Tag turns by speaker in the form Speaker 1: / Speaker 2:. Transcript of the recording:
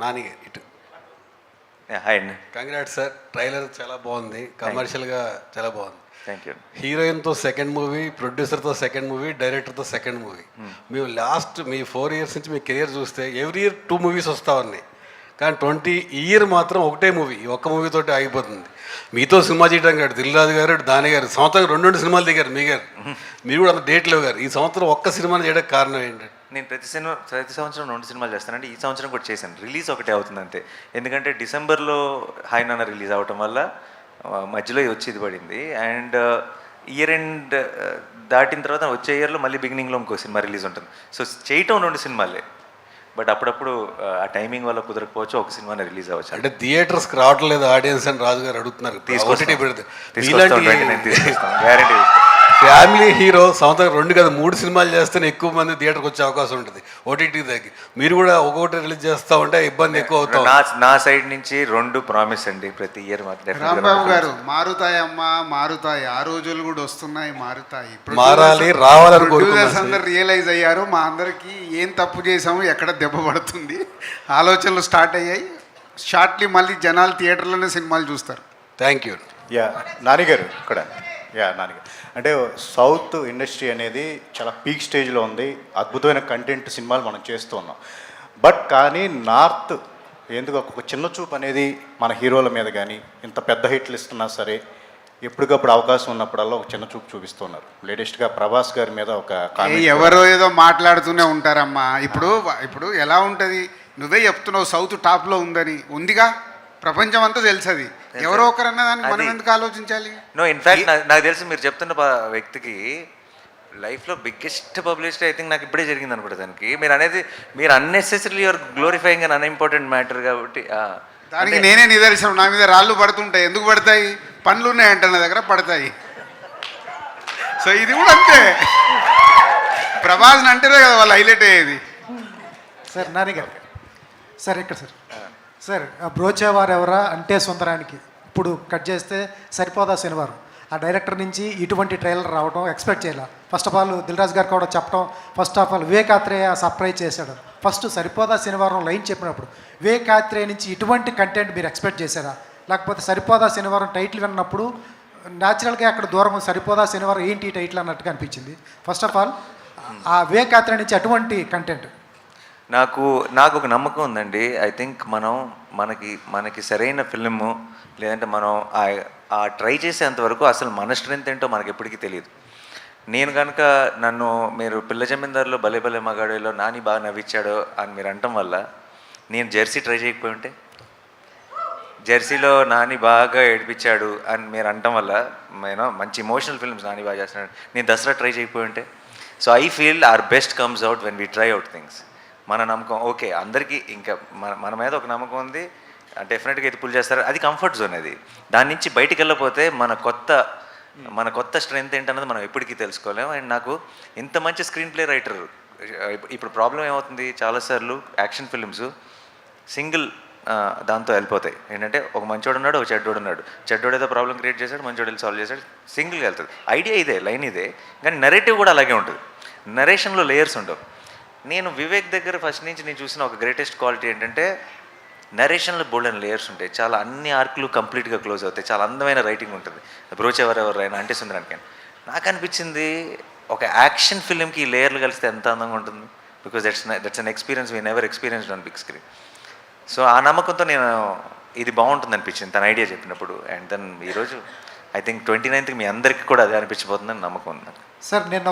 Speaker 1: నాని ఇటు.
Speaker 2: హాయ్ అండి.
Speaker 1: Congrats sir, trailer చాలా బాగుంది, కమర్షియల్గా చాలా బాగుంది.
Speaker 2: Thank you.
Speaker 1: హీరోయిన్తో సెకండ్ మూవీ, ప్రొడ్యూసర్తో సెకండ్ మూవీ, డైరెక్టర్తో సెకండ్ మూవీ. మేము లాస్ట్ మీ 4 years నుంచి మీ కెరియర్ చూస్తే ఎవ్రీ ఇయర్ 2 movies వస్తూ ఉన్నాయి, కానీ 20 year మాత్రం ఒకటే మూవీ, ఈ ఒక్క మూవీతోటి ఆగిపోతుంది. మీతో సినిమా చేయడం కాదు, దిల్ రాజు గారు, దాని గారు సంవత్సరం 2 సినిమాలు దిగారు మీ గారు, మీరు కూడా అంత డేట్ లేవు గారు. ఈ సంవత్సరం ఒక్క సినిమాని చేయడానికి కారణం ఏంటంటే?
Speaker 2: నేను ప్రతి సంవత్సరం 2 సినిమాలు చేస్తానంటే ఈ సంవత్సరం కూడా చేశాను. రిలీజ్ ఒకటే అవుతుంది అంతే. ఎందుకంటే డిసెంబర్లో హాయ్ నాన్న రిలీజ్ అవటం వల్ల మధ్యలో వచ్చి ఇది పడింది. అండ్ ఇయర్ ఎండ్ దాటిన తర్వాత వచ్చే ఇయర్లో మళ్ళీ బిగినింగ్లో ఇంకో సినిమా రిలీజ్ ఉంటుంది. సో చేయటం 2 సినిమాలే, బట్ అప్పుడప్పుడు ఆ టైమింగ్ వల్ల కుదరకపోవచ్చు, ఒక సినిమాని రిలీజ్ అవ్వచ్చు.
Speaker 1: అంటే థియేటర్స్కి రావట్లేదు ఆడియన్స్ అని రాజు గారు అడుగుతున్నారు.
Speaker 2: తీసుకొస్తాం,
Speaker 1: గ్యారంటీ.
Speaker 2: గ్యారంటీ.
Speaker 1: ఫ్యామిలీ హీరో సంవత్సరం 2 కాదు 3 సినిమాలు చేస్తేనే ఎక్కువ మంది థియేటర్కి వచ్చే అవకాశం ఉంటుంది ఓటీటీ దగ్గర. మీరు కూడా ఒక్కొక్కటి రిలీజ్ చేస్తూ ఉంటే ఇబ్బంది ఎక్కువ అవుతుంది.
Speaker 2: నా సైడ్ నుంచి 2 ప్రామిస్ అండి ప్రతి ఇయర్.
Speaker 3: రాంబాబు గారు, మారుతాయమ్మా మారుతాయి, ఆ రోజులు కూడా వస్తున్నాయి, మారుతాయి,
Speaker 1: మారాలి, రావాలని
Speaker 3: ప్రొడ్యూసర్స్ అందరు రియలైజ్ అయ్యారు. మా అందరికీ ఏం తప్పు చేసాము, ఎక్కడ దెబ్బ పడుతుంది, ఆలోచనలు స్టార్ట్ అయ్యాయి. షార్ట్లీ మళ్ళీ జనాలు థియేటర్లోనే సినిమాలు చూస్తారు.
Speaker 1: Thank you.
Speaker 4: యా నానిగారు ఇక్కడ. నానిగారు అంటే సౌత్ ఇండస్ట్రీ అనేది చాలా పీక్ స్టేజ్లో ఉంది, అద్భుతమైన కంటెంట్ సినిమాలు మనం చేస్తూ ఉన్నాం. బట్ కానీ నార్త్ ఎందుకు ఒక చిన్న చూపు అనేది మన హీరోల మీద కానీ, ఇంత పెద్ద హిట్లు ఇస్తున్నా సరే ఎప్పటికప్పుడు అవకాశం ఉన్నప్పుడల్లా ఒక చిన్న చూపు చూపిస్తున్నారు. లేటెస్ట్గా ప్రభాస్ గారి మీద ఒక
Speaker 3: ఎవరో ఏదో మాట్లాడుతూనే ఉంటారమ్మా. ఇప్పుడు ఎలా ఉంటుంది, నువ్వే చెప్తున్నావు సౌత్ టాప్లో ఉందని. ఉందిగా, ప్రపంచం అంతా తెలుసు. అది ఎవరో ఒకరన్నా దానికి మనం ఎందుకు ఆలోచించాలి?
Speaker 2: నో, ఇన్ఫ్యాక్ట్ నాకు తెలిసి మీరు చెప్తున్న వ్యక్తికి లైఫ్లో బిగ్గెస్ట్ పబ్లిసిటీ ఐ థింక్ నాకు ఇప్పుడే జరిగింది అనుకుంటా. దానికి మీరు unnecessary your glorifying and unimportant matter కాబట్టి
Speaker 3: దానికి నేనే నిదర్శనం. నా మీద రాళ్ళు పడుతుంటాయి. ఎందుకు పడతాయి? పనులు ఉన్నాయంట నా దగ్గర, పడతాయి. సో ఇది కూడా అంతే. ప్రభాస్ని అంటేనే కదా వాళ్ళు హైలైట్ అయ్యేది.
Speaker 5: సార్ నాని గారు, సార్ ఇక్కడ సార్ బ్రోచేవారు ఎవరా అంటే సుందరానికి ఇప్పుడు కట్ చేస్తే సరిపోదా శనివారం. ఆ డైరెక్టర్ నుంచి ఇటువంటి ట్రైలర్ రావడం ఎక్స్పెక్ట్ చేయాలి. First of all Dil Raju గారు కూడా చెప్పడం, first of all Vivekatreya surprise చేశాడు. ఫస్ట్ సరిపోదా శనివారం లైన్ చెప్పినప్పుడు వివేకాత్రేయ నుంచి ఇటువంటి కంటెంట్ మీరు ఎక్స్పెక్ట్ చేశారా? లేకపోతే సరిపోదా శనివారం టైటిల్ విన్నప్పుడు న్యాచురల్గా అక్కడ దూరం సరిపోదా శనివారం ఏంటి టైటిల్ అన్నట్టుగా అనిపించింది. ఫస్ట్ ఆఫ్ ఆల్ ఆ వివేకాత్రేయ నుంచి అటువంటి కంటెంట్
Speaker 2: నాకు ఒక నమ్మకం ఉందండి. ఐ థింక్ మనకి సరైన ఫిల్ము, లేదంటే మనం ఆ ట్రై చేసేంతవరకు అసలు మన స్ట్రెంత్ ఏంటో మనకి ఎప్పటికీ తెలియదు. నేను కనుక మీరు పిల్ల జమీందారులో భలే భలే మగాడిలో నాని బాగా నవ్వించాడు అని మీరు అనటం వల్ల నేను జెర్సీ ట్రై చేయకపోయి ఉంటే, జెర్సీలో నాని బాగా ఏడిపించాడు అని మీరు అనటం వల్ల మంచి ఇమోషనల్ ఫిల్మ్స్ నాని బాగా చేస్తున్నాడు, నేను దసరా ట్రై చేయకపోయి ఉంటే. So I feel our best comes out when we try out things. మన నమ్మకం ఓకే, అందరికీ ఇంకా మన మీద ఒక నమ్మకం ఉంది, డెఫినెట్గా ఇది పుల్ చేస్తారు, అది కంఫర్ట్ జోన్. అది దాని నుంచి బయటికి వెళ్ళకపోతే మన కొత్త స్ట్రెంత్ ఏంటన్నది మనం ఎప్పటికీ తెలుసుకోలేము. అండ్ నాకు ఇంత మంచి స్క్రీన్ ప్లే రైటర్. ఇప్పుడు ప్రాబ్లం ఏమవుతుంది, చాలాసార్లు యాక్షన్ ఫిల్మ్స్ సింగిల్ దాంతో వెళ్ళిపోతాయి. ఏంటంటే ఒక మంచోడు ఉన్నాడు, ఒక చెడ్డోడు ఉన్నాడు, చెడ్డోడు ఏదో ప్రాబ్లం క్రియేట్ చేశాడు, మంచోడు వెళ్ళి సాల్వ్ చేశాడు, సింగిల్గా వెళ్తుంది. ఐడియా ఇదే, లైన్ ఇదే, కానీ నెరేటివ్ కూడా అలాగే ఉంటుంది. నరేషన్లో లేయర్స్ ఉండవు. నేను వివేక్ దగ్గర ఫస్ట్ నుంచి నేను చూసిన ఒక గ్రేటెస్ట్ క్వాలిటీ ఏంటంటే నరేషన్లో బోల్డెన్ లేయర్స్ ఉంటాయి. చాలా అన్ని ఆర్క్లు కంప్లీట్గా క్లోజ్ అవుతాయి, చాలా అందమైన రైటింగ్ ఉంటుంది. బ్రోచెవరెవరైనా అంటే సుందరానికి నాకు అనిపించింది ఒక యాక్షన్ ఫిల్మ్కి ఈ లేయర్లు కలిస్తే ఎంత అందంగా ఉంటుంది. Because that's an experience we never experienced on big screen. So ఆ నమ్మకంతో నేను ఇది బాగుంటుంది అనిపించింది తన ఐడియా చెప్పినప్పుడు. అండ్ దెన్ ఈరోజు ఐ థింక్ 29th మీ అందరికీ కూడా అదే అనిపించబోతుందని నమ్మకం ఉంది.
Speaker 5: సార్ నేను